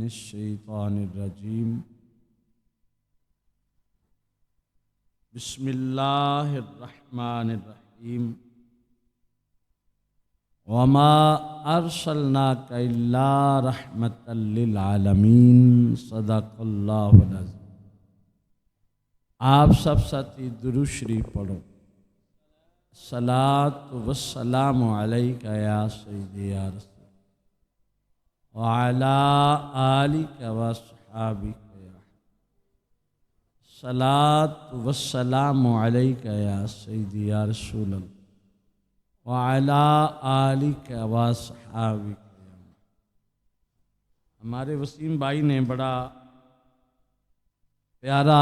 من الشیطان الرجیم بسم اللہ الرحمن الرحیم وما ارسلناک الا رحمتا للعالمین صدق اللہ العظیم۔ آپ سب ساتھی درود شریف پڑھو۔ صلاۃ والسلام علیک یا سیدی یا رسول وعلی آلک واصحابک یا صلاۃ والسلام علیک یا سیدی یا رسول اللہ وعلی آلک واصحابک۔ ہمارے وسیم بھائی نے بڑا پیارا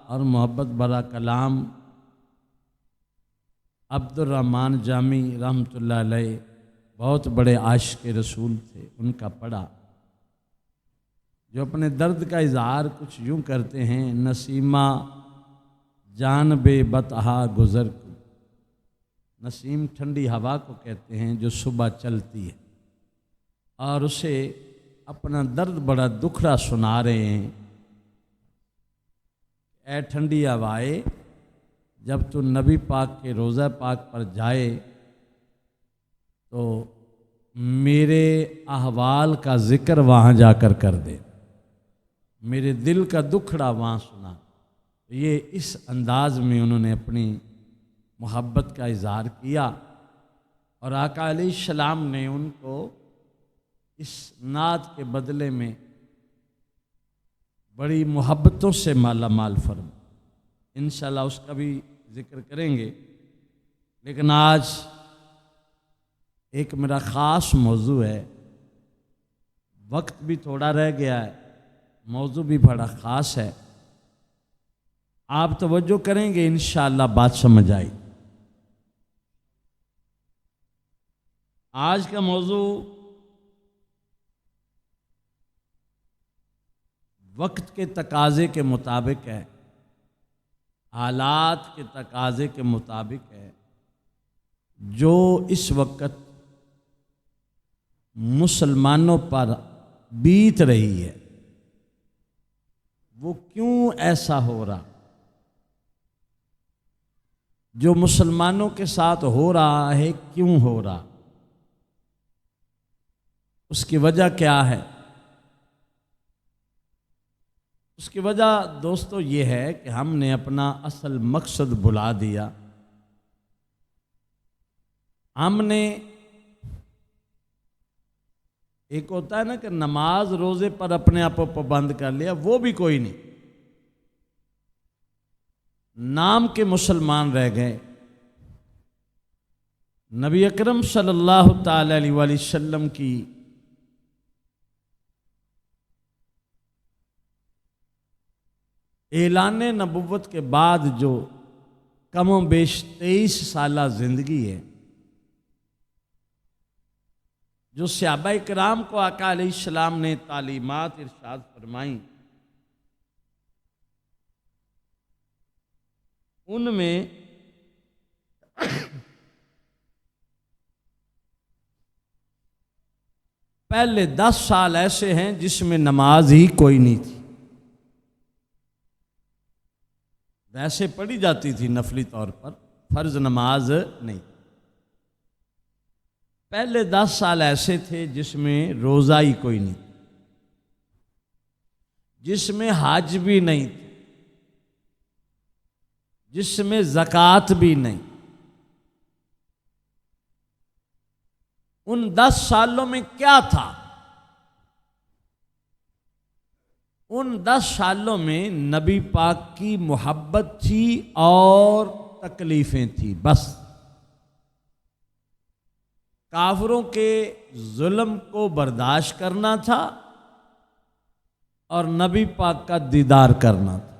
اور محبت بھرا کلام عبد الرحمن جامی رحمۃ اللہ علیہ، بہت بڑے عاشق رسول تھے، ان کا پڑھا، جو اپنے درد کا اظہار کچھ یوں کرتے ہیں: نسیمہ جان بے بتہا گزر کو۔ نسیم ٹھنڈی ہوا کو کہتے ہیں جو صبح چلتی ہے، اور اسے اپنا درد بڑا دکھڑا سنا رہے ہیں: اے ٹھنڈی ہوائے، جب تو نبی پاک کے روضہ پاک پر جائے تو میرے احوال کا ذکر وہاں جا کر دے، میرے دل کا دکھڑا وہاں سنا۔ یہ اس انداز میں انہوں نے اپنی محبت کا اظہار کیا، اور آقا علیہ السلام نے ان کو اس نعت کے بدلے میں بڑی محبتوں سے مالا مال فرما۔ انشاءاللہ اس کا بھی ذکر کریں گے، لیکن آج ایک میرا خاص موضوع ہے، وقت بھی تھوڑا رہ گیا ہے، موضوع بھی بڑا خاص ہے، آپ توجہ کریں گے انشاءاللہ بات سمجھ آئی۔ آج کا موضوع وقت کے تقاضے کے مطابق ہے، حالات کے تقاضے کے مطابق ہے، جو اس وقت مسلمانوں پر بیت رہی ہے، وہ کیوں ایسا ہو رہا؟ جو مسلمانوں کے ساتھ ہو رہا ہے کیوں ہو رہا؟ اس کی وجہ کیا ہے؟ اس کی وجہ دوستو یہ ہے کہ ہم نے اپنا اصل مقصد بھلا دیا۔ ہم نے، ایک ہوتا ہے نا کہ نماز روزے پر اپنے آپ کو پابند کر لیا، وہ بھی کوئی نہیں، نام کے مسلمان رہ گئے۔ نبی اکرم صلی اللہ تعالی علیہ وسلم کی اعلان نبوت کے بعد جو کم و بیش 23 سالہ زندگی ہے، جو صحابہ کرام کو آقا علیہ السلام نے تعلیمات ارشاد فرمائیں، ان میں پہلے 10 سال ایسے ہیں جس میں نماز ہی کوئی نہیں تھی، ویسے پڑھی جاتی تھی نفلی طور پر، فرض نماز نہیں۔ پہلے 10 سال ایسے تھے جس میں روزہ ہی کوئی نہیں، جس میں حج بھی نہیں تھی، جس میں زکوٰۃ بھی نہیں۔ ان 10 سالوں میں کیا تھا؟ ان 10 سالوں میں نبی پاک کی محبت تھی اور تکلیفیں تھیں، بس۔ کافروں کے ظلم کو برداشت کرنا تھا اور نبی پاک کا دیدار کرنا تھا،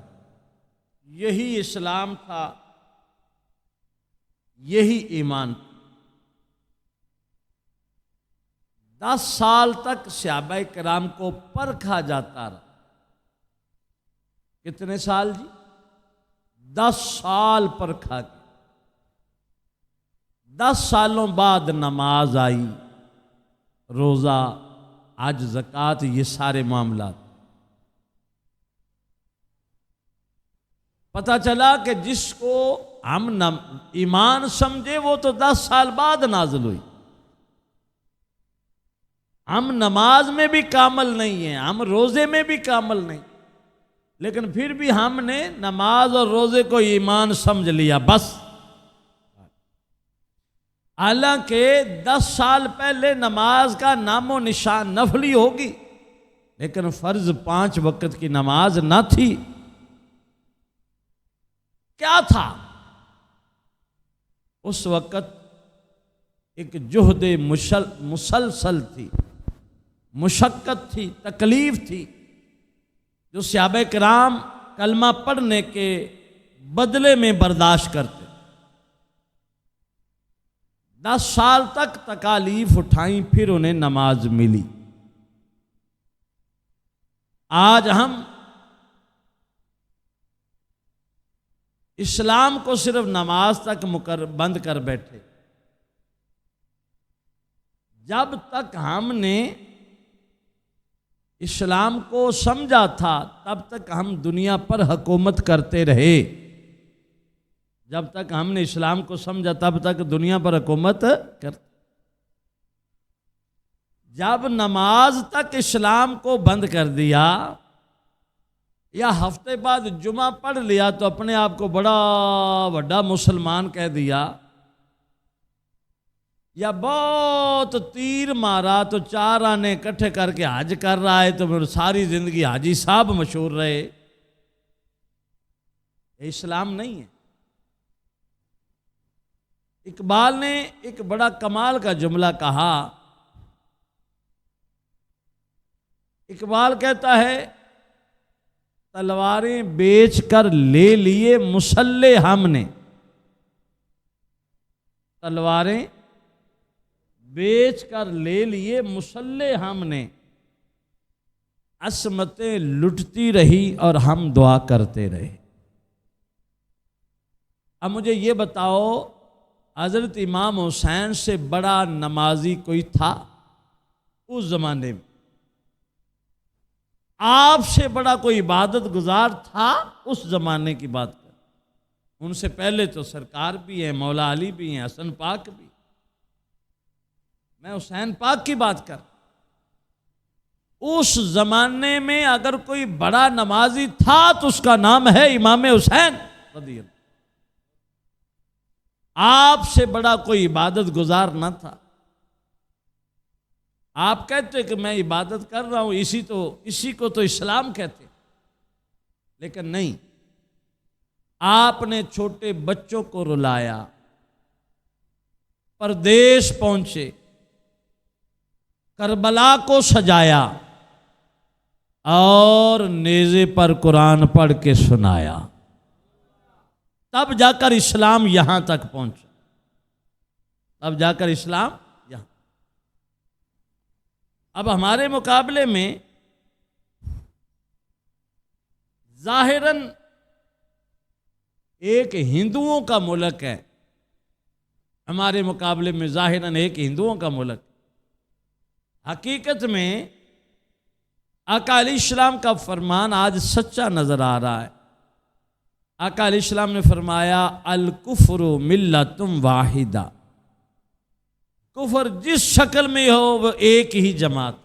یہی اسلام تھا، یہی ایمان تھا۔ 10 سال تک صحابہ کرام کو پرکھا جاتا رہا۔ کتنے سال جی؟ 10 سال پرکھا گیا۔ 10 سالوں بعد نماز آئی، روزہ، حج زکوٰۃ یہ سارے معاملات. پتہ چلا کہ جس کو ہم ایمان سمجھے وہ تو 10 سال بعد نازل ہوئی. ہم نماز میں بھی کامل نہیں ہیں، ہم روزے میں بھی کامل نہیں، لیکن پھر بھی ہم نے نماز اور روزے کو ایمان سمجھ لیا بس. حالانکہ 10 سال پہلے نماز کا نام و نشان نفلی ہوگی، لیکن فرض 5 وقت کی نماز نہ تھی. کیا تھا اس وقت؟ ایک جہد مسلسل تھی، مشقت تھی، تکلیف تھی، جو صحابہ کرام کلمہ پڑھنے کے بدلے میں برداشت کرتے. 10 سال تک تکالیف اٹھائیں، پھر انہیں نماز ملی. آج ہم اسلام کو صرف نماز تک بند کر بیٹھے. جب تک ہم نے اسلام کو سمجھا تھا تب تک ہم دنیا پر حکومت کرتے رہے. جب تک ہم نے اسلام کو سمجھا تب تک دنیا پر حکومت کرتے. جب نماز تک اسلام کو بند کر دیا یا ہفتے بعد جمعہ پڑھ لیا تو اپنے آپ کو بڑا بڑا مسلمان کہہ دیا، یا بہت تیر مارا تو 4 آنے اکٹھے کر کے حج کر رہا ہے تو پھر ساری زندگی حاجی صاحب مشہور رہے. یہ اسلام نہیں ہے. اقبال نے ایک بڑا کمال کا جملہ کہا. اقبال کہتا ہے تلواریں بیچ کر لے لیے مسلح ہم نے. تلواریں بیچ کر لے لیے مسلح ہم نے، عصمتیں لٹتی رہی اور ہم دعا کرتے رہے. اب مجھے یہ بتاؤ، حضرت امام حسین سے بڑا نمازی کوئی تھا اس زمانے میں؟ آپ سے بڑا کوئی عبادت گزار تھا اس زمانے کی بات کر؟ ان سے پہلے تو سرکار بھی ہیں، مولا علی بھی ہیں، حسن پاک بھی. میں حسین پاک کی بات کر. اس زمانے میں اگر کوئی بڑا نمازی تھا تو اس کا نام ہے امام حسین رضی اللہ. آپ سے بڑا کوئی عبادت گزار نہ تھا. آپ کہتے کہ میں عبادت کر رہا ہوں، اسی کو تو اسلام کہتے، لیکن نہیں. آپ نے چھوٹے بچوں کو رلایا، پردیس پہنچے، کربلا کو سجایا اور نیزے پر قرآن پڑھ کے سنایا. تب جا کر اسلام یہاں تک پہنچا. تب جا کر اسلام یہاں. اب ہمارے مقابلے میں ظاہراً ایک ہندوؤں کا ملک ہے. ہمارے مقابلے میں ظاہراً ایک ہندوؤں کا ملک. حقیقت میں آقا علیہ السلام کا فرمان آج سچا نظر آ رہا ہے. آقا علیہ السلام نے فرمایا الکفر ملۃ واحدہ. کفر جس شکل میں ہو وہ ایک ہی جماعت،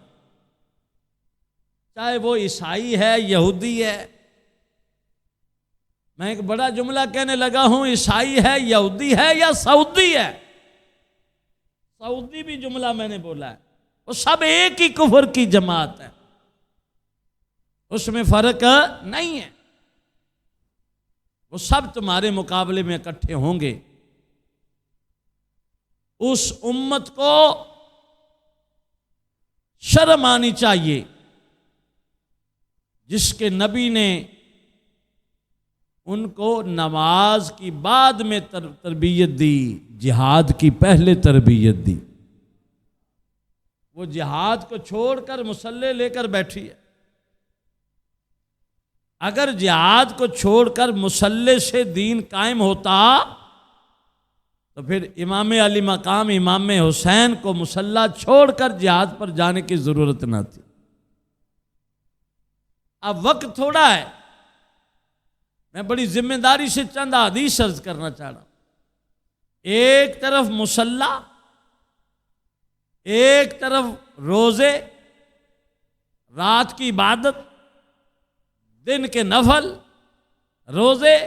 چاہے وہ عیسائی ہے، یہودی ہے. میں ایک بڑا جملہ کہنے لگا ہوں، عیسائی ہے، یہودی ہے یا سعودی ہے. سعودی بھی جملہ میں نے بولا ہے. وہ سب ایک ہی کفر کی جماعت ہے، اس میں فرق نہیں ہے. وہ سب تمہارے مقابلے میں اکٹھے ہوں گے. اس امت کو شرم آنی چاہیے جس کے نبی نے ان کو نماز کی بعد میں تربیت دی، جہاد کی پہلے تربیت دی. وہ جہاد کو چھوڑ کر مسلح لے کر بیٹھی ہے. اگر جہاد کو چھوڑ کر مسلح سے دین قائم ہوتا تو پھر امام علی مقام امام حسین کو مصلی چھوڑ کر جہاد پر جانے کی ضرورت نہ تھی۔ اب وقت تھوڑا ہے، میں بڑی ذمہ داری سے چند حدیث عرض کرنا چاہ رہا ہوں۔ ایک طرف مصلی، ایک طرف روزے، رات کی عبادت، دن کے نفل، روزے،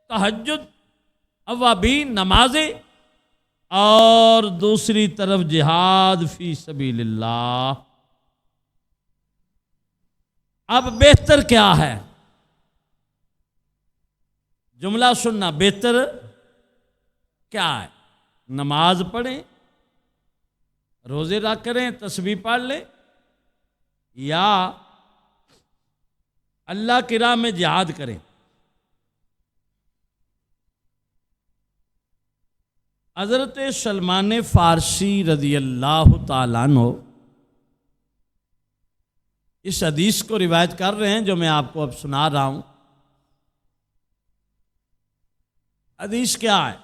تہجد، اوابین، نمازیں، اور دوسری طرف جہاد فی سبیل اللہ۔ اب بہتر کیا ہے؟ جملہ سننا، بہتر کیا ہے؟ نماز پڑھیں، روزے رکھ کریں، تسبیح پڑھ لیں، یا اللہ کی راہ میں جہاد کریں۔ حضرت سلمان فارسی رضی اللہ تعالیٰ عنہ اس حدیث کو روایت کر رہے ہیں جو میں آپ کو اب سنا رہا ہوں۔ حدیث کیا ہے؟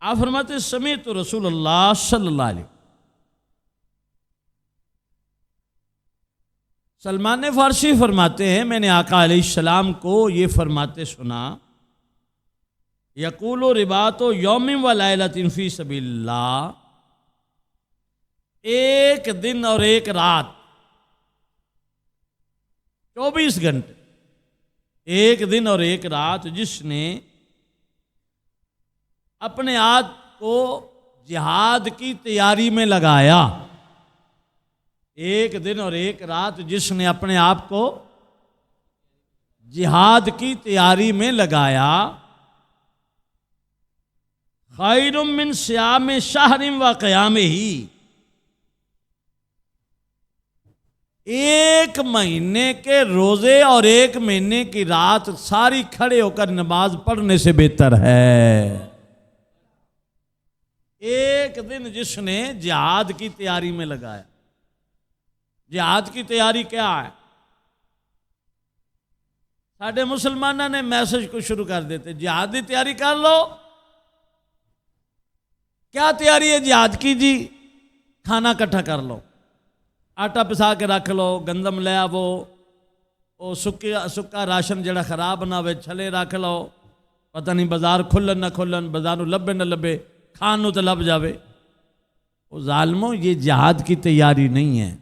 آپ فرماتے ہیں سمعت رسول اللہ صلی اللہ علیہ وسلم۔ سلمان فارسی فرماتے ہیں میں نے آقا علیہ السلام کو یہ فرماتے سنا، یقول رباط یوم و لیلۃ فی سبیل اللہ، ایک دن اور ایک رات، 24 گھنٹے، ایک دن اور ایک رات جس نے اپنے آپ کو جہاد کی تیاری میں لگایا، ایک دن اور ایک رات جس نے اپنے آپ کو جہاد کی تیاری میں لگایا، خیر من صیام شہر و قیامہ، ایک مہینے کے روزے اور ایک مہینے کی رات ساری کھڑے ہو کر نماز پڑھنے سے بہتر ہے۔ ایک دن جس نے جہاد کی تیاری میں لگایا۔ جہاد کی تیاری کیا ہے؟ ساڈے مسلمانوں نے میسج کو شروع کر دیتے، جہاد کی تیاری کر لو۔ کیا تیاری ہے جہاد کی جی؟ کھانا کٹھا کر لو، آٹا پسا کے رکھ لو، گندم لے آو، سکا راشن جڑا خراب نہ ہوئے چھلے رکھ لو، پتہ نہیں بازار کھلن نہ کھلن، بازاروں لبے نہ لبے، کھانوں تو لب جاوے۔ وہ ظالموں، یہ جہاد کی تیاری نہیں ہے۔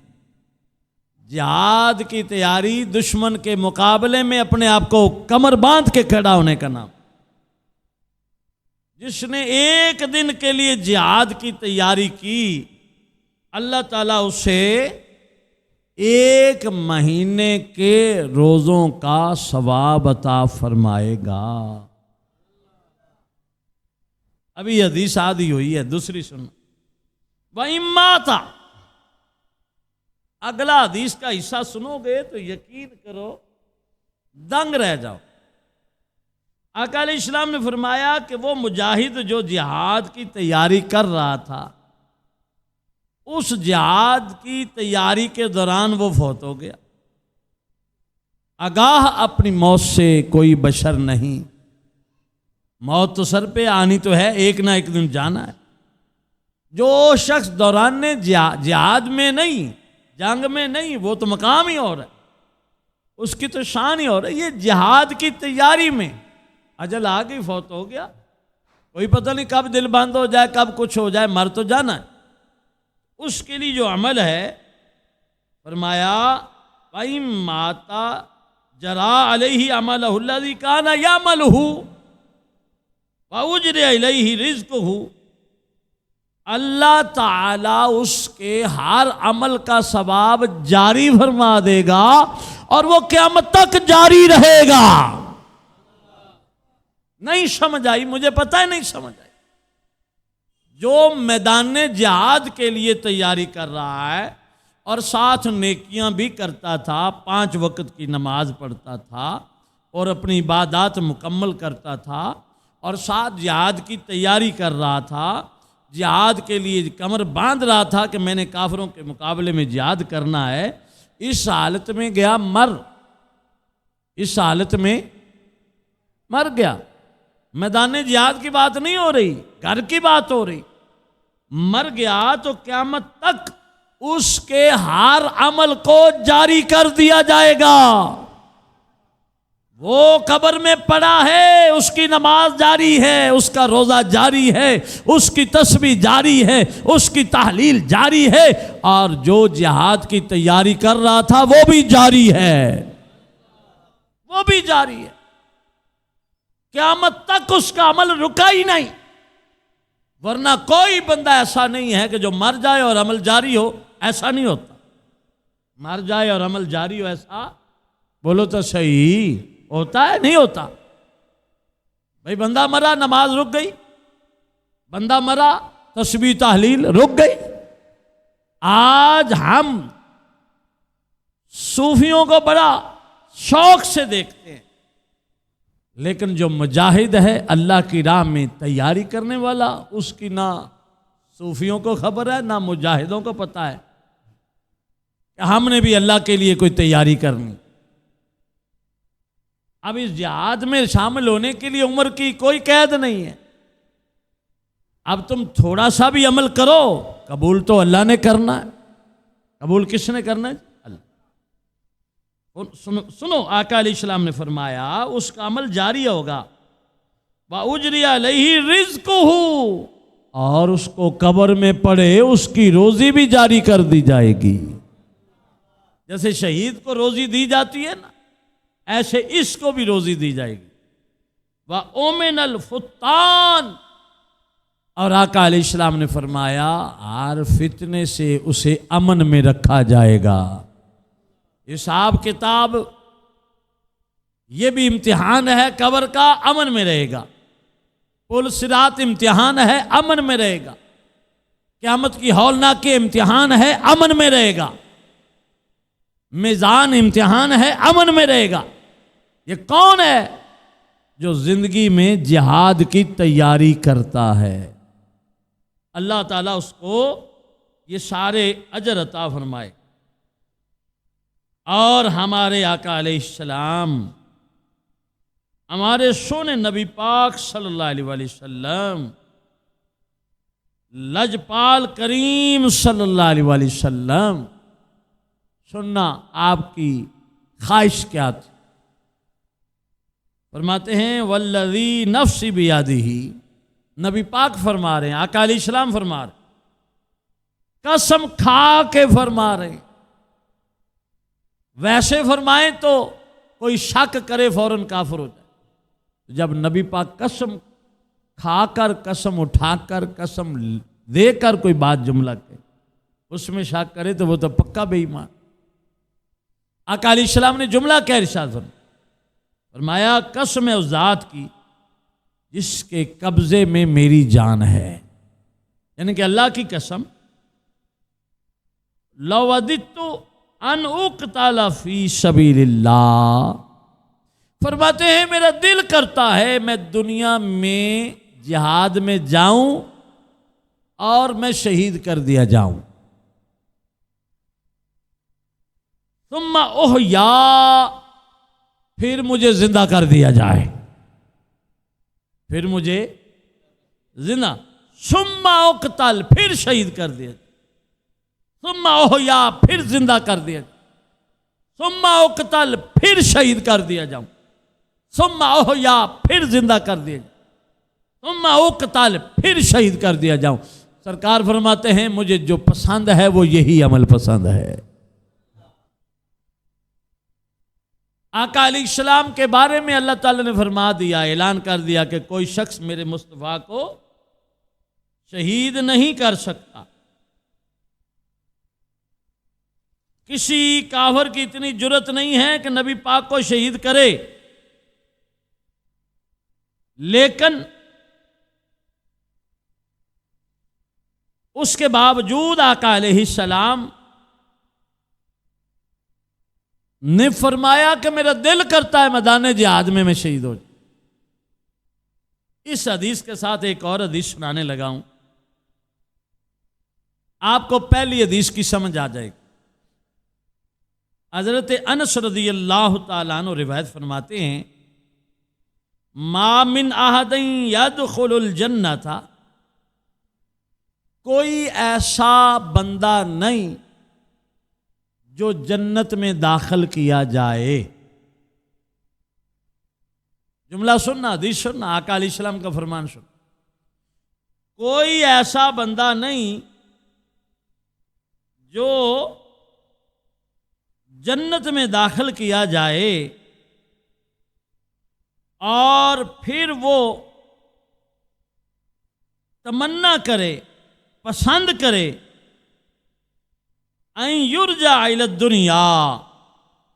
جہاد کی تیاری دشمن کے مقابلے میں اپنے آپ کو کمر باندھ کے کھڑا ہونے کا نام۔ جس نے ایک دن کے لیے جہاد کی تیاری کی، اللہ تعالیٰ اسے ایک مہینے کے روزوں کا ثواب عطا فرمائے گا۔ ابھی حدیث آدھی ہوئی ہے، دوسری سنو۔ وَإِن مَاتَ، اگلا حدیث کا حصہ سنو گے تو یقین کرو دنگ رہ جاؤ۔ آقا علیہ السلام نے فرمایا کہ وہ مجاہد جو جہاد کی تیاری کر رہا تھا، اس جہاد کی تیاری کے دوران وہ فوت ہو گیا۔ آگاہ اپنی موت سے کوئی بشر نہیں، موت تو سر پہ آنی تو ہے، ایک نہ ایک دن جانا ہے۔ جو شخص دوران جہاد میں نہیں، جنگ میں نہیں، وہ تو مقام ہی اور ہے، اس کی تو شان ہی اور ہے۔ یہ جہاد کی تیاری میں اجل آ گئی، فوت ہو گیا، کوئی پتہ نہیں کب دل بند ہو جائے، کب کچھ ہو جائے، مر تو جانا ہے۔ اس کے لیے جو عمل ہے، فرمایا وَإِن مَاتَ جَرَا عَلَيْهِ عَمَلَهُ الَّذِي كَانَ يَعْمَلُهُ وَأُجْرِيَ إِلَيْهِ رِزْقُهُ، اللہ تعالیٰ اس کے ہر عمل کا ثواب جاری فرما دے گا اور وہ قیامت تک جاری رہے گا۔ نہیں سمجھ آئی؟ مجھے پتہ ہے نہیں سمجھ آئی۔ جو میدان جہاد کے لیے تیاری کر رہا ہے اور ساتھ نیکیاں بھی کرتا تھا، 5 وقت کی نماز پڑھتا تھا اور اپنی عبادات مکمل کرتا تھا، اور ساتھ جہاد کی تیاری کر رہا تھا، جہاد کے لیے کمر باندھ رہا تھا کہ میں نے کافروں کے مقابلے میں جہاد کرنا ہے، اس حالت میں گیا اس حالت میں مر گیا۔ میدان جہاد کی بات نہیں ہو رہی، گھر کی بات ہو رہی. مر گیا تو قیامت تک اس کے ہر عمل کو جاری کر دیا جائے گا. وہ قبر میں پڑا ہے، اس کی نماز جاری ہے، اس کا روزہ جاری ہے، اس کی تسبیح جاری ہے، اس کی تحلیل جاری ہے، اور جو جہاد کی تیاری کر رہا تھا وہ بھی جاری ہے، وہ بھی جاری ہے. قیامت تک اس کا عمل رکا ہی نہیں. ورنہ کوئی بندہ ایسا نہیں ہے کہ جو مر جائے اور عمل جاری ہو. ایسا نہیں ہوتا. مر جائے اور عمل جاری ہو، ایسا بولو تو صحیح ہوتا ہے؟ نہیں ہوتا. بھئی بندہ مرا نماز رک گئی، بندہ مرا تسبیح تحلیل رک گئی. آج ہم صوفیوں کو بڑا شوق سے دیکھتے ہیں، لیکن جو مجاہد ہے اللہ کی راہ میں تیاری کرنے والا، اس کی نہ صوفیوں کو خبر ہے نہ مجاہدوں کو پتہ ہے کہ ہم نے بھی اللہ کے لیے کوئی تیاری کرنی. اب اس جہاد میں شامل ہونے کے لیے عمر کی کوئی قید نہیں ہے. اب تم تھوڑا سا بھی عمل کرو، قبول تو اللہ نے کرنا ہے. قبول کس نے کرنا ہے؟ اللہ. سنو آقا علیہ السلام نے فرمایا اس کا عمل جاری ہوگا. وَأُجْرِيَ عَلَيْهِ رِزْقُهُ، اور اس کو قبر میں پڑے اس کی روزی بھی جاری کر دی جائے گی. جیسے شہید کو روزی دی جاتی ہے نا، ایسے اس کو بھی روزی دی جائے گی. وَأُمِنَ الْفُتَّانِ، اور آقا علیہ السلام نے فرمایا ہر فتنے سے اسے امن میں رکھا جائے گا. حساب کتاب یہ بھی امتحان ہے، قبر کا امن میں رہے گا. پل صراط امتحان ہے، امن میں رہے گا. قیامت کی ہولناک امتحان ہے، امن میں رہے گا. میزان امتحان ہے، امن میں رہے گا. یہ کون ہے؟ جو زندگی میں جہاد کی تیاری کرتا ہے. اللہ تعالیٰ اس کو یہ سارے اجر عطا فرمائے. اور ہمارے آقا علیہ السلام، ہمارے سونے نبی پاک صلی اللہ علیہ وآلہ وسلم، لجپال کریم صلی اللہ علیہ وآلہ وسلم، سننا آپ کی خواہش کیا تھی؟ فرماتے ہیں والذی نفسی بیدہ، نبی پاک فرما رہے ہیں، آقا علیہ السلام فرما رہے ہیں، قسم کھا کے فرما رہے ہیں. ویسے فرمائیں تو کوئی شک کرے فوراً کافر ہو جائے. جب نبی پاک قسم کھا کر، قسم اٹھا کر، قسم دے کر کوئی بات جملہ کرے، اس میں شک کرے تو وہ تو پکا بے ایمان. آقا علیہ السلام نے جملہ کیا ارشاد فرمایا قسم ہے اس ذات کی جس کے قبضے میں میری جان ہے. یعنی کہ اللہ کی قسم، لو وددت ان اقتل فی سبیل اللہ، فرماتے ہیں میرا دل کرتا ہے میں دنیا میں جہاد میں جاؤں اور میں شہید کر دیا جاؤں. ثم احیا، پھر مجھے زندہ کر دیا جائے، پھر مجھے زندہ، ثم اقتل، پھر شہید کر دیا، ثم احیا، پھر زندہ کر دیا، ثم اقتل، پھر شہید کر دیا جاؤں، ثم احیا، پھر زندہ کر دیا، ثم اقتل، پھر شہید کر دیا جاؤں. سرکار فرماتے ہیں مجھے جو پسند ہے وہ یہی عمل پسند ہے. آقا علیہ السلام کے بارے میں اللہ تعالیٰ نے فرما دیا، اعلان کر دیا کہ کوئی شخص میرے مصطفیٰ کو شہید نہیں کر سکتا. کسی کافر کی اتنی جرت نہیں ہے کہ نبی پاک کو شہید کرے. لیکن اس کے باوجود آقا علیہ السلام نے فرمایا کہ میرا دل کرتا ہے میدان جہاد میں شہید ہو جاؤں. اس حدیث کے ساتھ ایک اور حدیث سنانے لگا ہوں، آپ کو پہلی حدیث کی سمجھ آ جائے گی. حضرت انس رضی اللہ تعالیٰ عنہ روایت فرماتے ہیں ما من احد یدخل الجنۃ، کوئی ایسا بندہ نہیں جو جنت میں داخل کیا جائے. جملہ سننا، حدیث سننا، آقا علیہ السلام کا فرمان سننا. کوئی ایسا بندہ نہیں جو جنت میں داخل کیا جائے اور پھر وہ تمنا کرے، پسند کرے ان یرجع الی الدنیا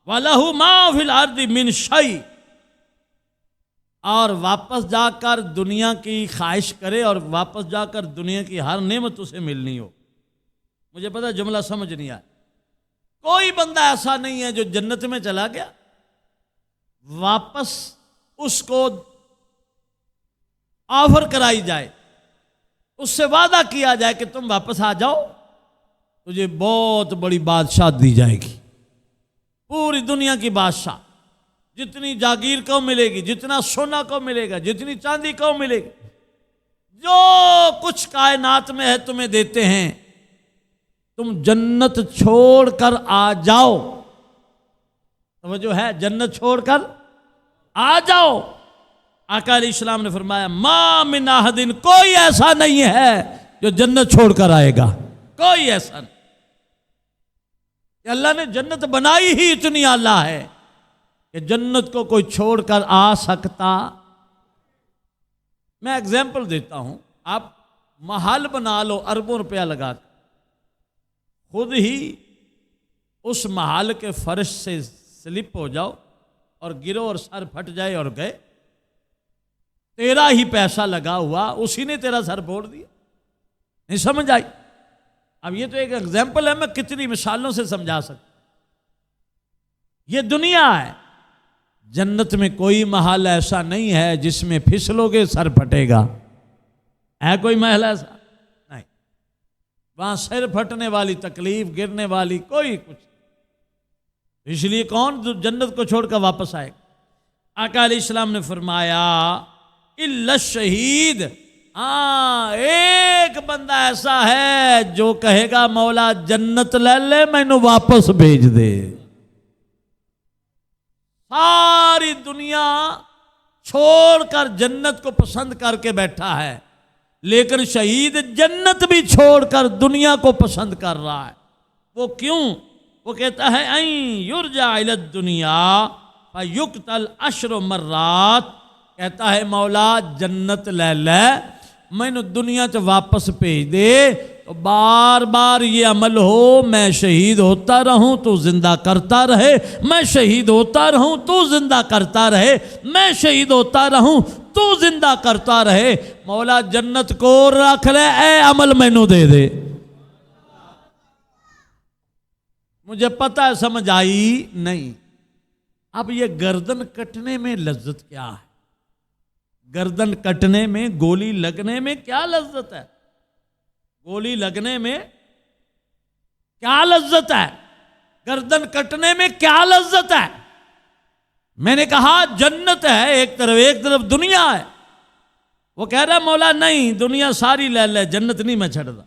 وَلَهُ مَا فِي الْأَرْضِ مِنْ شَيْءٍ، اور واپس جا کر دنیا کی خواہش کرے اور واپس جا کر دنیا کی ہر نعمت اسے ملنی ہو. مجھے پتہ جملہ سمجھ نہیں آیا. کوئی بندہ ایسا نہیں ہے جو جنت میں چلا گیا، واپس اس کو آفر کرائی جائے، اس سے وعدہ کیا جائے کہ تم واپس آ جاؤ، تجھے بہت بڑی بادشاہ دی جائے گی، پوری دنیا کی بادشاہ، جتنی جاگیر کو ملے گی، جتنا سونا کو ملے گا، جتنی چاندی کو ملے گی، جو کچھ کائنات میں ہے تمہیں دیتے ہیں، تم جنت چھوڑ کر آ جاؤ. توجہ ہے، جنت چھوڑ کر آ جاؤ. آقا علیہ السلام نے فرمایا ما من احد، کوئی ایسا نہیں ہے جو جنت چھوڑ کر آئے گا، کوئی ایسا نہیں. کہ اللہ نے جنت بنائی ہی اتنی اعلیٰ ہے کہ جنت کو کوئی چھوڑ کر آ سکتا. میں ایگزامپل دیتا ہوں، آپ محل بنا لو اربوں روپیہ لگا کر، خود ہی اس محل کے فرش سے سلپ ہو جاؤ اور گرو اور سر پھٹ جائے اور گئے، تیرا ہی پیسہ لگا ہوا، اسی نے تیرا سر پھوڑ دیا. نہیں سمجھ آئی؟ اب یہ تو ایک ایگزامپل ہے، میں کتنی مثالوں سے سمجھا سکتا. یہ دنیا ہے. جنت میں کوئی محل ایسا نہیں ہے جس میں پھسلو گے سر پھٹے گا. ہے کوئی محل ایسا؟ نہیں. وہاں سر پھٹنے والی تکلیف، گرنے والی کوئی کچھ. اس لیے کون جنت کو چھوڑ کر واپس آئے گا؟ آقا علیہ السلام نے فرمایا الا الشہید، ہاں ایک بندہ ایسا ہے جو کہے گا مولا جنت لے لے، مینوں واپس بھیج دے. ساری دنیا چھوڑ کر جنت کو پسند کر کے بیٹھا ہے، لیکن شہید جنت بھی چھوڑ کر دنیا کو پسند کر رہا ہے. وہ کیوں؟ وہ کہتا ہے این یرجع الی الدنیا فیقتل 10 مرات، کہتا ہے مولا جنت لے لے، میں نے دنیا سے واپس بھیج دے، تو بار بار یہ عمل ہو، میں شہید ہوتا رہوں تو زندہ کرتا رہے، میں شہید ہوتا رہوں تو زندہ کرتا رہے، میں شہید ہوتا رہوں تو زندہ کرتا رہے. مولا جنت کو رکھ لے، اے عمل مینوں دے دے. مجھے پتہ ہے سمجھ آئی نہیں. اب یہ گردن کٹنے میں لذت کیا ہے؟ گردن کٹنے میں، گولی لگنے میں کیا لذت ہے؟ گولی لگنے میں کیا لذت ہے؟ گردن کٹنے میں کیا لذت ہے؟ میں نے کہا جنت ہے ایک طرف دنیا ہے. وہ کہہ رہا مولا نہیں، دنیا ساری لے لے، جنت نہیں میں چھڑتا.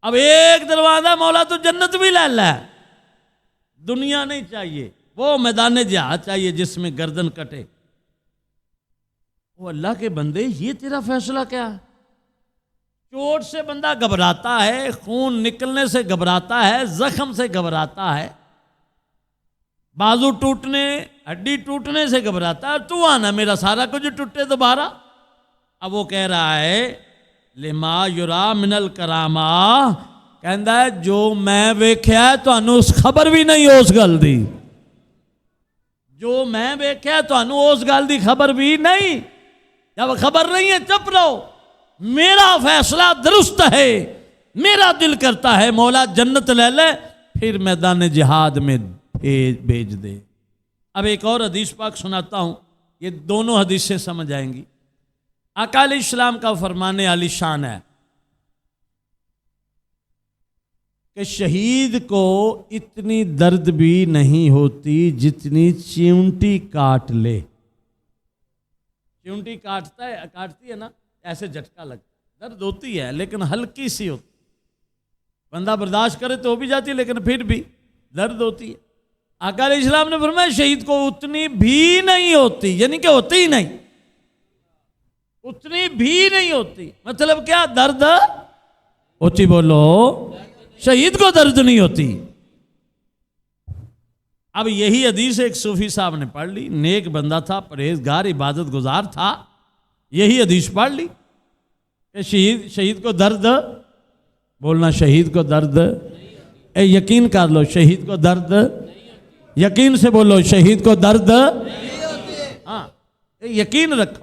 اب ایک دروازہ مولا تو جنت بھی لے لے، دنیا نہیں چاہیے، وہ میدان جہاد چاہیے جس میں گردن کٹے. وہ اللہ کے بندے، یہ تیرا فیصلہ کیا ہے؟ چوٹ سے بندہ گھبراتا ہے، خون نکلنے سے گھبراتا ہے، زخم سے گھبراتا ہے، بازو ٹوٹنے، ہڈی ٹوٹنے سے گھبراتا ہے، تو آنا میرا سارا کچھ ٹوٹے دوبارہ. اب وہ کہہ رہا ہے لما یرا من الکرامہ، کہندا ہے جو میں ویکھیا ہے تانوں اس خبر بھی نہیں اس گل دی، جو میں ویکھیا تانوں اس گل دی خبر بھی نہیں. جب خبر نہیں ہے چپ رہو، میرا فیصلہ درست ہے، میرا دل کرتا ہے مولا جنت لے لے، پھر میدان جہاد میں بھیج دے. اب ایک اور حدیث پاک سناتا ہوں، یہ دونوں حدیثیں سمجھ آئیں گی. آقا علیہ السلام کا فرمان عالی شان ہے کہ شہید کو اتنی درد بھی نہیں ہوتی جتنی چیونٹی کاٹ لے. چونٹی کاٹتی ہے نا ایسے جھٹکا لگتا ہے، درد ہوتی ہے لیکن ہلکی سی ہوتی، بندہ برداشت کرے تو ہو بھی جاتی ہے لیکن پھر بھی درد ہوتی ہے۔ آقا علیہ السلام نے فرمایا شہید کو اتنی بھی نہیں ہوتی، یعنی کہ ہوتی ہی نہیں، اتنی بھی نہیں ہوتی، مطلب کیا؟ درد ہوتی، بولو شہید کو درد نہیں ہوتی۔ اب یہی حدیث ایک صوفی صاحب نے پڑھ لی، نیک بندہ تھا، پرہیزگار، عبادت گزار تھا، یہی حدیث پڑھ لی کہ شہید کو درد، بولنا شہید کو درد، یقین کر لو شہید کو درد، یقین سے بولو شہید کو درد، ہاں یقین رکھو۔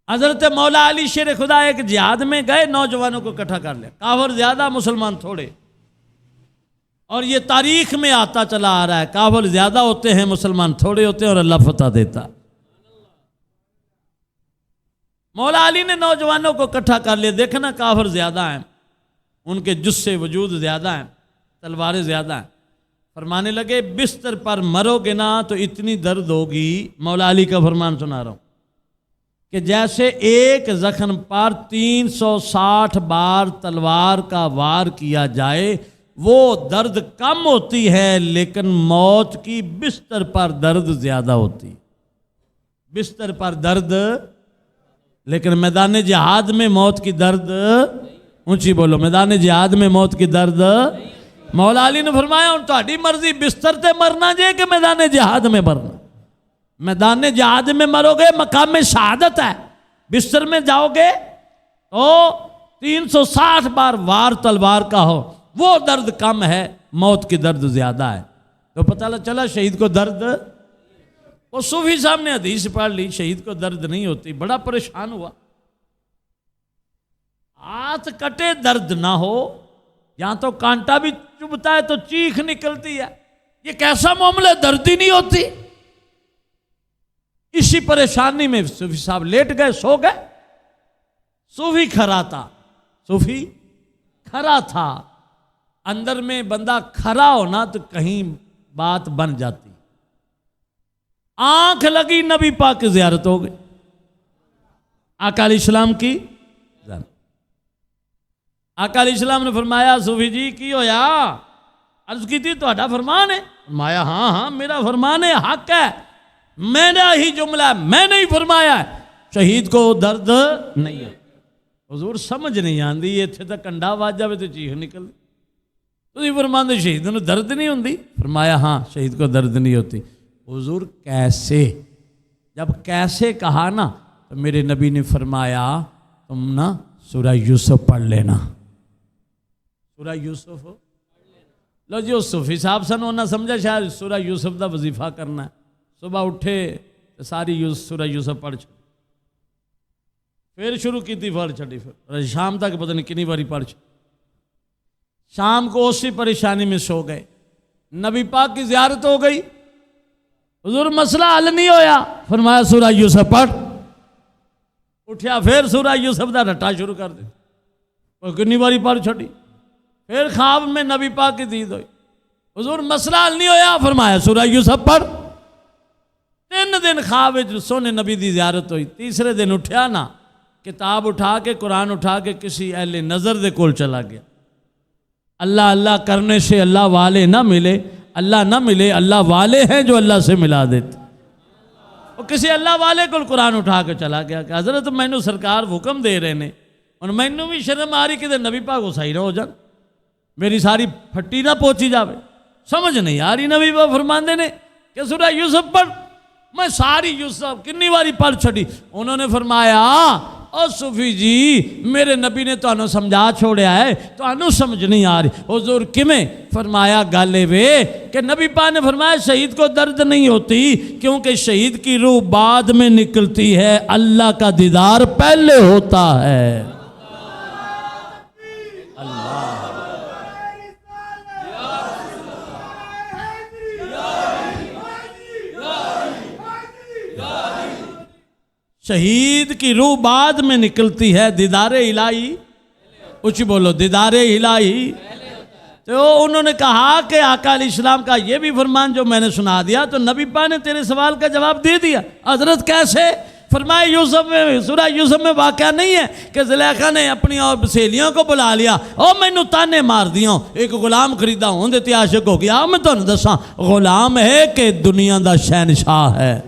حضرت مولا علی شیر خدا ایک جہاد میں گئے، نوجوانوں کو اکٹھا کر لیا، کافر زیادہ مسلمان تھوڑے، اور یہ تاریخ میں آتا چلا آ رہا ہے، کافر زیادہ ہوتے ہیں مسلمان تھوڑے ہوتے ہیں اور اللہ فتح دیتا۔ مولا علی نے نوجوانوں کو اکٹھا کر لیا، دیکھنا کافر زیادہ ہیں، ان کے جثے وجود زیادہ ہیں، تلواریں زیادہ ہیں، فرمانے لگے بستر پر مرو گے نا تو اتنی درد ہوگی، مولا علی کا فرمان سنا رہا ہوں، کہ جیسے ایک زخم پر 360 بار تلوار کا وار کیا جائے، وہ درد کم ہوتی ہے لیکن موت کی بستر پر درد زیادہ ہوتی، بستر پر درد، لیکن میدان جہاد میں موت کی درد، اونچی بولو میدان جہاد میں موت کی درد۔ مولا علی نے فرمایا ان تہاڈی مرضی بستر تے مرنا جے کہ میدان جہاد میں مرنا، میدان جہاد میں مرو گے مقام شہادت ہے، بستر میں جاؤ گے تو 360 بار وار تلوار کا ہو، وہ درد کم ہے، موت کی درد زیادہ ہے۔ تو پتہ چلا شہید کو درد، وہ صوفی صاحب نے حدیث پڑھ لی شہید کو درد نہیں ہوتی، بڑا پریشان ہوا، ہاتھ کٹے درد نہ ہو، یہاں تو کانٹا بھی چبھتا ہے تو چیخ نکلتی ہے، یہ کیسا معاملہ، درد ہی نہیں ہوتی۔ اسی پریشانی میں صوفی صاحب لیٹ گئے، سو گئے۔ صوفی کھرا تھا، صوفی کھرا تھا، اندر میں بندہ کھرا ہونا تو کہیں بات بن جاتی۔ آنکھ لگی نبی پاک کی زیارت ہو گئی، آقا علیہ السلام کی زیارت۔ آقا علیہ السلام نے فرمایا صوفی جی کی ہویا؟ عرض کی تھی تو فرمان ہے؟ فرمایا ہاں ہاں میرا فرمان ہے، حق ہے، میں نے ہی جملہ ہے، میں نے ہی فرمایا ہے شہید کو درد نہیں ہے۔ حضور سمجھ نہیں آندی، یہ تھے تک کنڈا واج جاوے تو چیخ نکل دی، تو فرمان دے شہید کو درد نہیں ہوندی؟ فرمایا ہاں شہید کو درد نہیں ہوتی۔ حضور کیسے؟ جب کیسے کہا نا تو میرے نبی نے فرمایا تم نا سورہ یوسف پڑھ لینا، سورہ یوسف لو جو صوفی صاحب سن انہوں نے سمجھا شاید سورہ یوسف دا وظیفہ کرنا ہے، صبح اٹھے تو ساری سورہ یوسف پڑھ چھوڑی، پھر شروع کی تھی پڑھ چھڑی، پھر شام تک پتہ نہیں کتنی باری پڑھ چھوڑی، شام کو اسی پریشانی میں سو گئے، نبی پاک کی زیارت ہو گئی، حضور مسئلہ حل نہیں ہویا، فرمایا سورہ یوسف پڑھ، اٹھیا پھر سورہ یوسف دا رٹا شروع کر دی، اور کتنی باری پڑھ چھڑی، پھر خواب میں نبی پاک کی دید ہوئی، حضور مسئلہ حل نہیں ہویا، فرمایا سورہ یوسف پڑھ۔ 3 دن خواب سونے نبی دی زیارت ہوئی، تیسرے دن اٹھیا نا، کتاب اٹھا کے قرآن اٹھا کے کسی اہل نظر دے کول چلا گیا۔ اللہ اللہ کرنے سے اللہ والے نہ ملے، اللہ نہ ملے، اللہ والے ہیں جو اللہ سے ملا دیتے۔ اور کسی اللہ والے کو قرآن اٹھا کے چلا گیا کہ حضرت مینوں سرکار حکم دے رہے نے، اور مینوں بھی شرم آ رہی کہ نبی پاک کو صحیح نہ ہو جان، میری ساری پھٹی نہ پہنچی جاوے، سمجھ نہیں آ رہی نبی پاک فرماندے نے کہ سورہ یوسف پڑھ، میں ساری یوسف کتنی باری پڑھ چھڑی، انہوں نے فرمایا او صوفی جی میرے نبی نے تو انہوں سمجھا چھوڑیا ہے، تو انہوں سمجھ نہیں آ رہی۔ حضور کمیں؟ فرمایا گالے وے کہ نبی پاک نے فرمایا شہید کو درد نہیں ہوتی کیونکہ شہید کی روح بعد میں نکلتی ہے، اللہ کا دیدار پہلے ہوتا ہے۔ شہید کی روح بعد میں نکلتی ہے، دیدار الہی، اچھی بولو دیدار الہی۔ تو انہوں نے کہا کہ آقا علیہ السلام کا یہ بھی فرمان جو میں نے سنا دیا، تو نبی پاک نے تیرے سوال کا جواب دے دیا۔ حضرت کیسے؟ فرمائے یوسف میں، سورہ یوسف میں واقعہ نہیں ہے کہ زلیخا نے اپنی اور سہیلیوں کو بلا لیا، او میں نو تانے مار دیا ہوں، ایک غلام خریدا ہوں دیتے عاشق ہو گیا۔ میں تو دساں غلام ہے کہ دنیا دا شہنشاہ ہے۔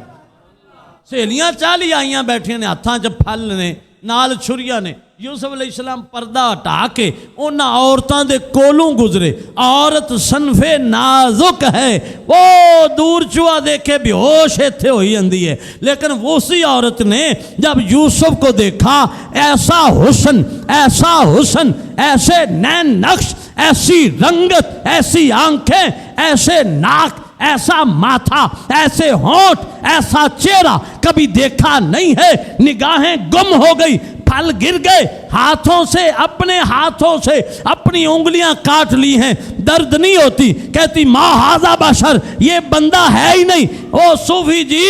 سہیلیاں 40 آئیاں بیٹھیاں نے، ہاتھاں چ پھل نے، نال چھریاں نے۔ یوسف علیہ السلام پردہ ہٹا کے انہاں عورتاں دے کولوں گزرے۔ عورت صنف نازک ہے، وہ دور چوا دیکھے بے ہوش ایتھے ہوئی اندی ہے، لیکن اسی عورت نے جب یوسف کو دیکھا، ایسا حسن، ایسا حسن، ایسے نین نقش، ایسی رنگت، ایسی آنکھیں، ایسے ناک، ایسا ماتھا، ایسے ہونٹ، ایسا چہرہ کبھی دیکھا نہیں ہے۔ نگاہیں گم ہو گئی، پھل گر گئے، ہاتھوں سے، اپنے ہاتھوں سے اپنی انگلیاں کاٹ لی ہیں، درد نہیں ہوتی۔ کہتی ما ھذا بشر، یہ بندہ ہے ہی نہیں۔ او صوفی جی،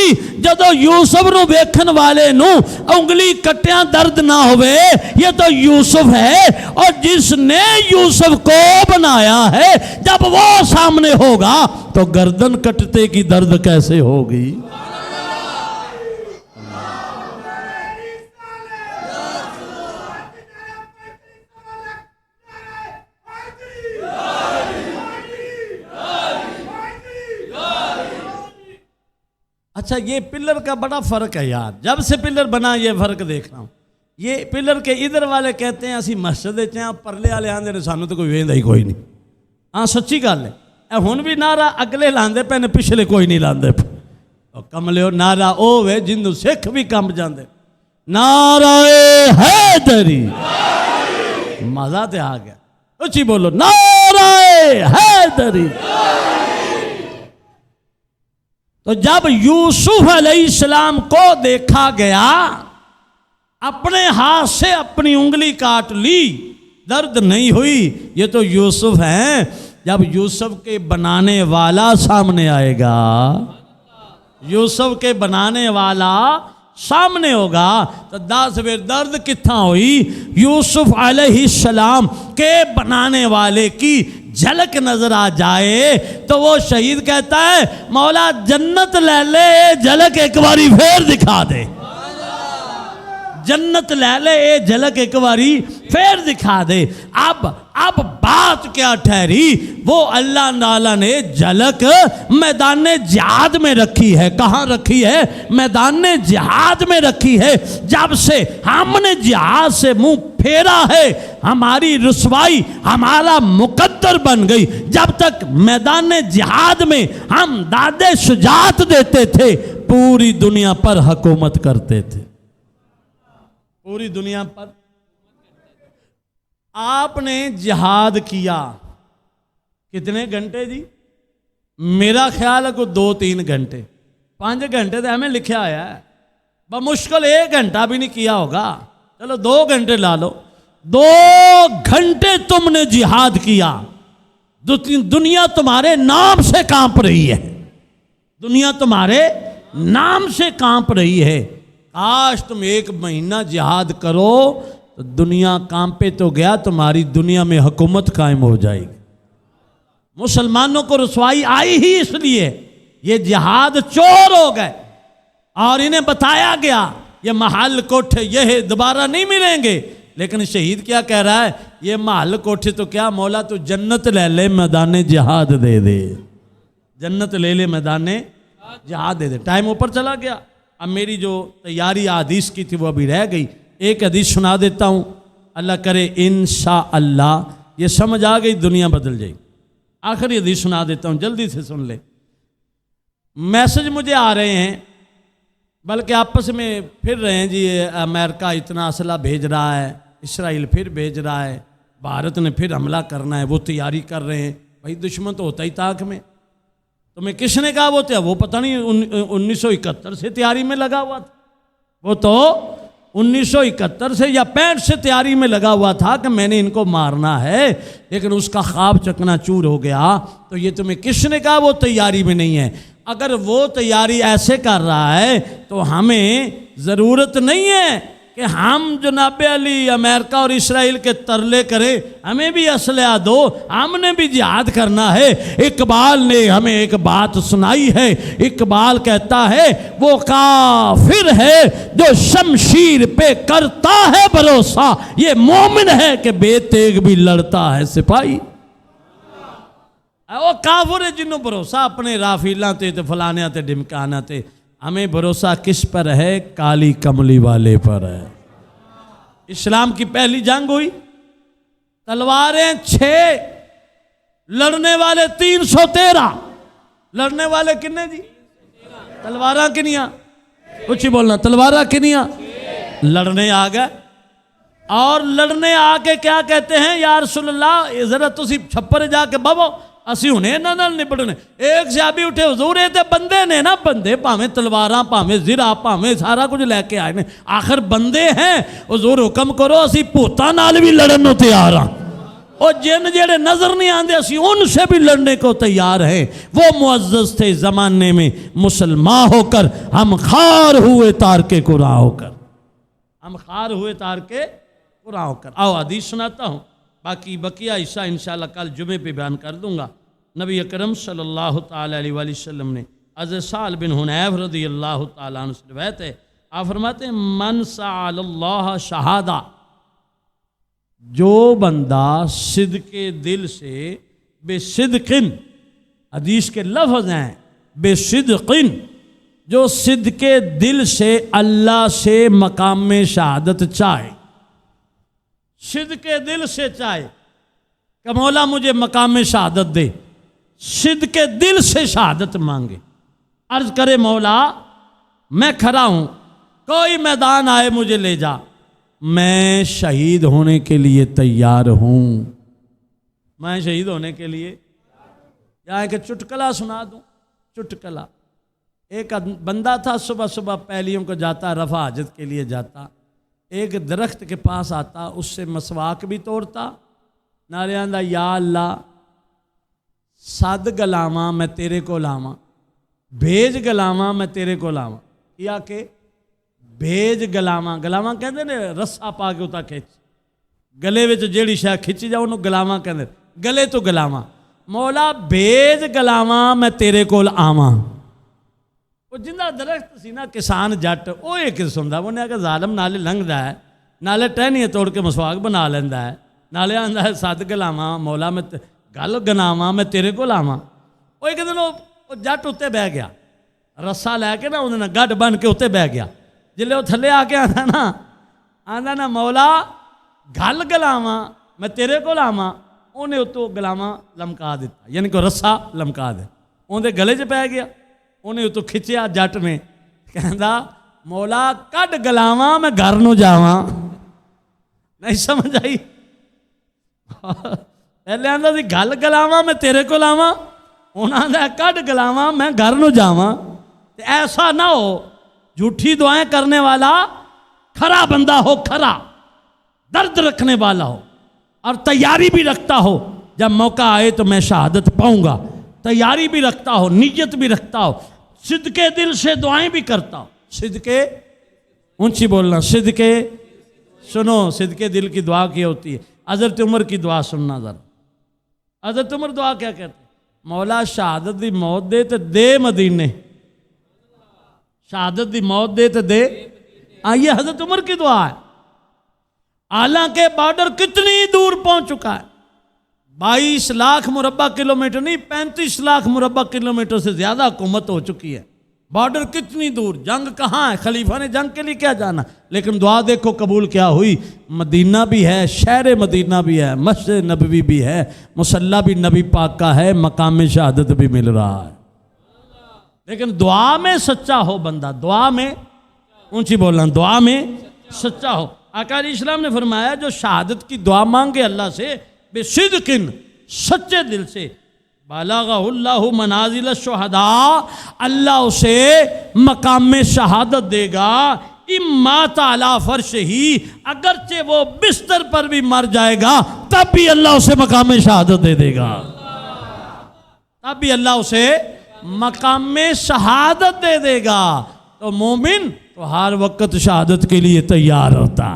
جدو یوسف نو ویکھن والے نو انگلی کٹیاں درد نہ ہوئے، یہ تو یوسف ہے، اور جس نے یوسف کو بنایا ہے جب وہ سامنے ہوگا تو گردن کٹتے کی درد کیسے ہوگی؟ اچھا، یہ پلر کا بڑا فرق ہے یار، جب سے پلر بنا یہ فرق دیکھ رہا ہوں۔ یہ پلر کے ادھر والے کہتے ہیں اسی مسجد چاہیں، پرلے والے آندے نے سانو تو کوئی ویندا ہی کوئی نہیں۔ ہاں سچی گل ہے، اے ہن بھی نعرہ اگلے لاندے پے نے، پچھلے کوئی نہیں لاندے پے۔ کملیو نعرہ او وے جندو سکھ بھی کمب جاندے، نعرہ حیدری، مزہ تے آ گیا، اچھی بولو نعرہ حیدری۔ تو جب یوسف علیہ السلام کو دیکھا گیا، اپنے ہاتھ سے اپنی انگلی کاٹ لی، درد نہیں ہوئی، یہ تو یوسف ہیں۔ جب یوسف کے بنانے والا سامنے آئے گا، یوسف کے بنانے والا سامنے ہوگا تو 10 بیر درد کتنا ہوئی۔ یوسف علیہ السلام کے بنانے والے کی جھلک نظر آ جائے تو وہ شہید کہتا ہے مولا جنت لے لے، جھلک ایک باری پھر دکھا دے، جنت لے لے اے جھلک ایک باری پھر دکھا دے۔ اب بات کیا ٹھہری؟ وہ اللہ تعالیٰ نے جھلک میدان جہاد میں رکھی ہے۔ کہاں رکھی ہے؟ میدان جہاد میں رکھی ہے۔ جب سے ہم نے جہاد سے منہ پھیرا ہے، ہماری رسوائی ہمارا مقدر بن گئی۔ جب تک میدان جہاد میں ہم داد شجاعت دیتے تھے، پوری دنیا پر حکومت کرتے تھے، پوری دنیا پر۔ آپ نے جہاد کیا کتنے گھنٹے جی؟ میرا خیال ہے کوئی 2-3 گھنٹے، 5 گھنٹے تو ہمیں لکھا آیا ہے، بمشکل 1 گھنٹہ بھی نہیں کیا ہوگا، چلو 2 گھنٹے لا لو۔ 2 گھنٹے تم نے جہاد کیا، دنیا تمہارے نام سے کانپ رہی ہے، دنیا تمہارے نام سے کانپ رہی ہے۔ کاش تم 1 مہینہ جہاد کرو تو دنیا کانپے تو گیا، تمہاری دنیا میں حکومت قائم ہو جائے گی۔ مسلمانوں کو رسوائی آئی ہی اس لیے، یہ جہاد چور ہو گئے اور انہیں بتایا گیا یہ محل کوٹھے یہ دوبارہ نہیں ملیں گے، لیکن شہید کیا کہہ رہا ہے؟ یہ محل کوٹھے تو کیا مولا تو جنت لے لے، میدان جہاد دے دے، جنت لے لے، میدان جہاد دے دے۔ ٹائم اوپر چلا گیا، اب میری جو تیاری حدیث کی تھی وہ ابھی رہ گئی۔ ایک حدیث سنا دیتا ہوں، اللہ کرے انشاءاللہ یہ سمجھ آ گئی، دنیا بدل جائے گی۔ آخری حدیث سنا دیتا ہوں، جلدی سے سن لے۔ میسج مجھے آ رہے ہیں، بلکہ آپس میں پھر رہے ہیں جی، امریکہ اتنا اسلحہ بھیج رہا ہے، اسرائیل پھر بھیج رہا ہے، بھارت نے پھر حملہ کرنا ہے، وہ تیاری کر رہے ہیں۔ بھائی دشمن تو ہوتا ہی طاق میں، تمہیں کس نے کہا وہ تھا؟ وہ پتہ نہیں 1971 سے تیاری میں لگا ہوا تھا، وہ تو 1971 سے یا 65 سے تیاری میں لگا ہوا تھا کہ میں نے ان کو مارنا ہے، لیکن اس کا خواب چکنا چور ہو گیا۔ تو یہ تمہیں کس نے کہا وہ تیاری میں نہیں ہے؟ اگر وہ تیاری ایسے کر رہا ہے تو ہمیں ضرورت نہیں ہے کہ کہ ہم جناب علی امریکہ اور اسرائیل کے ترلے کریں ہمیں بھی اسلحہ دو، ہم نے بھی جہاد کرنا ہے۔ اقبال نے ہمیں ایک بات سنائی ہے، اقبال کہتا ہے وہ کافر ہے جو شمشیر پہ کرتا ہے بھروسہ، یہ مومن ہے کہ بے تیغ بھی لڑتا ہے سپاہی۔ وہ کافر ہے جنہوں بھروسہ اپنے رافیلاں تے فلانیاں تے ڈمکاناں تے، ہمیں بھروسہ کس پر ہے؟ کالی کملی والے پر ہے۔ اسلام کی پہلی جنگ ہوئی، تلواریں 6، لڑنے والے 313۔ لڑنے والے کنے جی؟ تلواراں کنیاں؟ کچھ ہی بولنا، تلواراں کنیاں؟ لڑنے آ گئے، اور لڑنے آ کے کیا کہتے ہیں؟ یا رسول اللہ ذرا تسی چھپر جا کے بابو اسی ہونے نہ نبڑنے۔ ایک صحابی اٹھے، حضور یہ تے بندے نے نا، بندے پاویں تلواراں پاویں زرہ پاویں سارا کچھ لے کے آئے نے، آخر بندے ہیں، حضور حکم کرو اسی پوتاں نال بھی لڑن نو تیار ہاں، اور جن جڑے نظر نہیں آندے اسی ان سے بھی لڑنے کو تیار ہیں۔ وہ معزز تھے زمانے میں، مسلمان ہو کر ہم خار ہوئے تارک قرآن ہو کر، ہم خار ہوئے تارک قرآن ہو کر۔ آؤ حدیث سناتا ہوں، باقی بقیہ حصہ انشاءاللہ کل جمعے پہ بیان کر دوں گا۔ نبی اکرم صلی اللہ تعالیٰ علیہ وآلہ وسلم نے حضرت سہل بن حنیف رضی اللہ تعالیٰ عنہ سے روایت ہے، آپ فرماتے ہیں من سأل اللہ شہادہ، جو بندہ صدق دل سے، بے صدقن، حدیث کے لفظ ہیں بے صدقن، جو صدق دل سے اللہ سے مقام شہادت چاہے، صدق دل سے چاہے کہ مولا مجھے مقام شہادت دے، صدق دل سے شہادت مانگے، عرض کرے مولا میں کھڑا ہوں، کوئی میدان آئے مجھے لے جا، میں شہید ہونے کے لیے تیار ہوں، میں شہید ہونے کے لیے، یہاں کہ چٹکلا سنا دوں، چٹکلا۔ ایک بندہ تھا صبح صبح پہلیوں کو جاتا، رفع حاجت کے لیے جاتا، ایک درخت کے پاس آتا، اس سے مسواک بھی توڑتا، نالے آندہ یا اللہ سد گلاواں میں تیرے کو لاواں، بھیج گلاواں میں تیرے کو لاواں، کیا کہ بھیج گلاواں، گلاواں کہندے نے رسا پا کے اتا کھچ، گلے وچ جیڑی شے کھچی جا انہوں گلاواں کہندے، گلے تو گلاواں، مولا بھیج گلاواں میں تیرے کو آواں۔ وہ جندہ درخت سی نا کسان جٹ، وہ ایک سندا، وہ نے کہا ظالم نالے لنگ دا ہے، نالے ٹہنیاں توڑ کے مسواک بنا لیندا ہے، نالے آندہ ہے سد گلاواں مولا میں گل گناواں میں تیرے کو لاواں۔ وہ ایک دن وہ جٹ اتے بہ گیا، رسا لے کے نا انہوں نے گڈ بن کے اتے بہ گیا، جلے وہ تھلے آ کے آندہ نا مولا گل گلاواں میں تیرے کو لاواں، انہیں اتو گلاواں لمکا دیتا، یعنی کہ رسا لمکا دے، اندھے گلے چ پہ گیا، انہیں اتو کھچیا جٹ میں، کہندا مولا کڈ گلاواں میں گھر نو جاواں، نہیں سمجھ آئی؟ پہلے آندہ سی گل گلاواں میں تیرے کو لاواں، انہاں آندہ کڈ گلاواں میں گھر نو جاواں۔ ایسا نہ ہو جھوٹی دعائیں کرنے والا کھرا بندہ ہو، کھرا درد رکھنے والا ہو، اور تیاری بھی رکھتا ہو، جب موقع آئے تو میں شہادت پاؤں گا، تیاری بھی رکھتا ہو، نیت بھی رکھتا ہو، صدقے دل سے دعائیں بھی کرتا ہو، صدقے اونچی بولنا، صدقے سنو، صدقے دل کی دعا کی ہوتی ہے۔ حضرت عمر کی دعا سننا ذرا، حضرت عمر دعا کیا کہتے ہیں؟ مولا شہادت دی موت دے تے دے مدینے، شہادت دی موت دے تے دے، یہ حضرت عمر کی دعا ہے۔ حالانکہ بارڈر کتنی دور پہنچ چکا ہے، 22 لاکھ مربع کلومیٹر نہیں، 35 لاکھ مربع کلومیٹر سے زیادہ حکومت ہو چکی ہے، بارڈر کتنی دور، جنگ کہاں ہے، خلیفہ نے جنگ کے لیے کیا جانا، لیکن دعا دیکھو قبول کیا ہوئی، مدینہ بھی ہے، شہر مدینہ بھی ہے، مسجد نبوی بھی ہے، مصلی بھی نبی پاک کا ہے، مقام شہادت بھی مل رہا ہے۔ لیکن دعا میں سچا ہو بندہ، دعا میں اونچی بولنا، دعا میں سچا ہو۔ آقا علیہ السلام نے فرمایا جو شہادت کی دعا مانگے اللہ سے بے صدقن، سچے دل سے، بالغہ اللہ منازل الشہداء، اللہ اسے مقام شہادت دے گا، امات علی فرش ہی، اگرچہ وہ بستر پر بھی مر جائے گا تب بھی اللہ اسے مقام شہادت دے دے گا، تب بھی اللہ اسے مقام شہادت دے دے گا۔ تو مومن تو ہر وقت شہادت کے لیے تیار ہوتا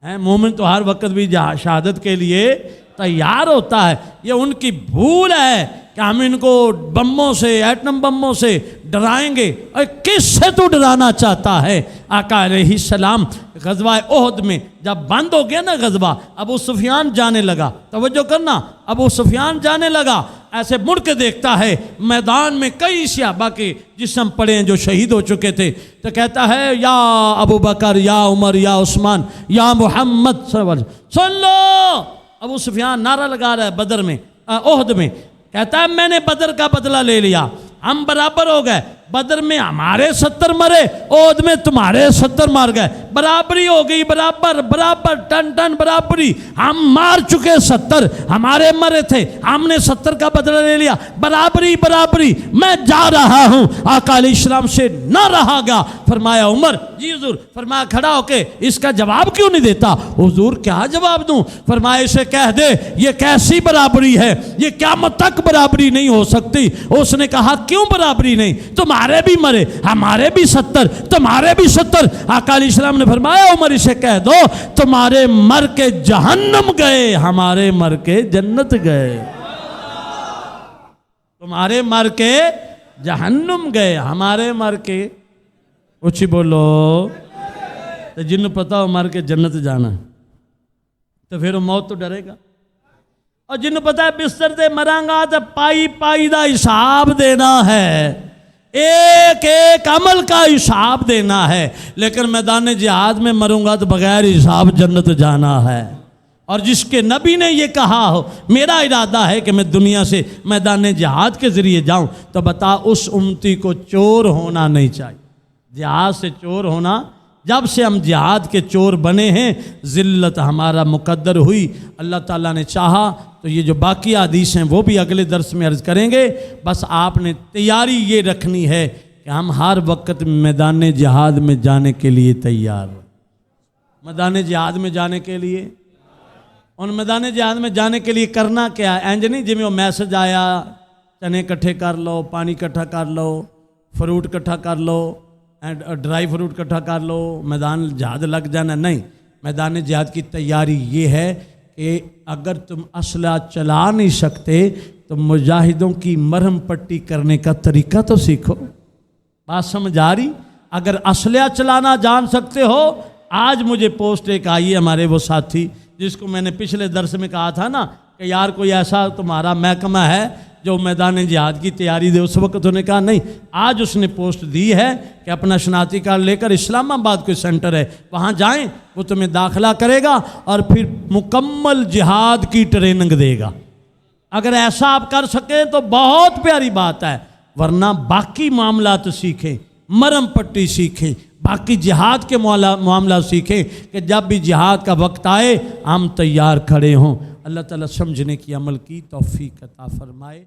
ہے، مومن تو ہر وقت بھی شہادت کے لیے تیار ہوتا ہے۔ یہ ان کی بھول ہے کہ ہم ان کو بموں سے، ایٹم بموں سے ڈرائیں گے۔ اور کس سے تو ڈرانا چاہتا ہے؟ آقا علیہ السلام غزوہ احد میں جب بند ہو گیا نا غزوہ، ابو سفیان جانے لگا، توجہ کرنا، ابو سفیان جانے لگا، ایسے مڑ کے دیکھتا ہے میدان میں کئی صحابہ کے جسم پڑے ہیں جو شہید ہو چکے تھے، تو کہتا ہے یا ابو بکر، یا عمر، یا عثمان، یا محمد صلی اللہ علیہ وسلم سن لو۔ ابو سفیان نعرہ لگا رہا ہے بدر میں، احد میں، کہتا ہے میں نے بدر کا بدلہ لے لیا، ہم برابر ہو گئے، بدر میں ہمارے 70 مرے، احد میں تمہارے 70 مار گئے، برابری ہو گئی، برابر برابر، ٹن ٹن برابری، ہم مار چکے 70، ہمارے مرے تھے، ہم نے 70 کا بدلہ لے لیا، برابری برابری، میں جا رہا ہوں۔ آقا علیہ السلام سے نہ رہا گیا، فرمایا عمر جی حضور، فرمایا کھڑا ہو کے اس کا جواب کیوں نہیں دیتا؟ حضور کیا جواب دوں؟ فرمایا اسے کہہ دے یہ کیسی برابری ہے، یہ قیامت تک برابری نہیں ہو سکتی۔ اس نے کہا کیوں برابری نہیں؟ تمہارے بھی مرے، ہمارے بھی 70، تمہارے بھی 70۔ آقا علیہ السلام نے فرمایا عمر اسے کہہ دو تمہارے مر کے جہنم گئے، ہمارے مر کے جنت گئے۔ تمہارے مر کے جہنم گئے، ہمارے مر کے اچھی بولو، تو جن پتا ہو مر کے جنت جانا تو پھر وہ موت تو ڈرے گا، اور جن پتا ہے بستر دے مرانگا تو پائی پائی دا حساب دینا ہے، ایک ایک عمل کا حساب دینا ہے، لیکن میدان جہاد میں مروں گا تو بغیر حساب جنت جانا ہے۔ اور جس کے نبی نے یہ کہا ہو میرا ارادہ ہے کہ میں دنیا سے میدان جہاد کے ذریعے جاؤں، تو بتا اس امتی کو چور ہونا نہیں چاہیے۔ جہاد سے چور ہونا، جب سے ہم جہاد کے چور بنے ہیں ذلت ہمارا مقدر ہوئی۔ اللہ تعالیٰ نے چاہا تو یہ جو باقی حدیث ہیں وہ بھی اگلے درس میں عرض کریں گے۔ بس آپ نے تیاری یہ رکھنی ہے کہ ہم ہر وقت میدان جہاد میں جانے کے لیے تیار ہوں۔ میدان جہاد میں جانے کے لیے، ان میدان جہاد میں جانے کے لیے کرنا کیا ہے؟ اینج نہیں جی میں وہ میسج آیا چنے کٹھے کر لو، پانی کٹھا کر لو، فروٹ کٹھا کر لو، ڈرائی فروٹ کٹھا کر لو، میدان جہاد لگ جانا، نہیں۔ میدان جہاد کی تیاری یہ ہے کہ اگر تم اسلحہ چلا نہیں سکتے تو مجاہدوں کی مرہم پٹی کرنے کا طریقہ تو سیکھو۔ بات سمجھ آ رہی؟ اگر اسلحہ چلانا جان سکتے ہو، آج مجھے پوسٹ ایک آئی ہے ہمارے وہ ساتھی جس کو میں نے پچھلے درس میں کہا تھا نا کہ یار کوئی ایسا تمہارا محکمہ ہے جو میدان جہاد کی تیاری دے، اس وقت انہوں نے کہا نہیں، آج اس نے پوسٹ دی ہے کہ اپنا شناختی کارڈ لے کر اسلام آباد کوئی سینٹر ہے وہاں جائیں، وہ تمہیں داخلہ کرے گا اور پھر مکمل جہاد کی ٹریننگ دے گا۔ اگر ایسا آپ کر سکیں تو بہت پیاری بات ہے، ورنہ باقی معاملات سیکھیں، مرم پٹی سیکھیں، باقی جہاد کے معاملات سیکھیں کہ جب بھی جہاد کا وقت آئے ہم تیار کھڑے ہوں۔ اللہ تعالیٰ سمجھنے کی عمل کی توفیق عطا فرمائے۔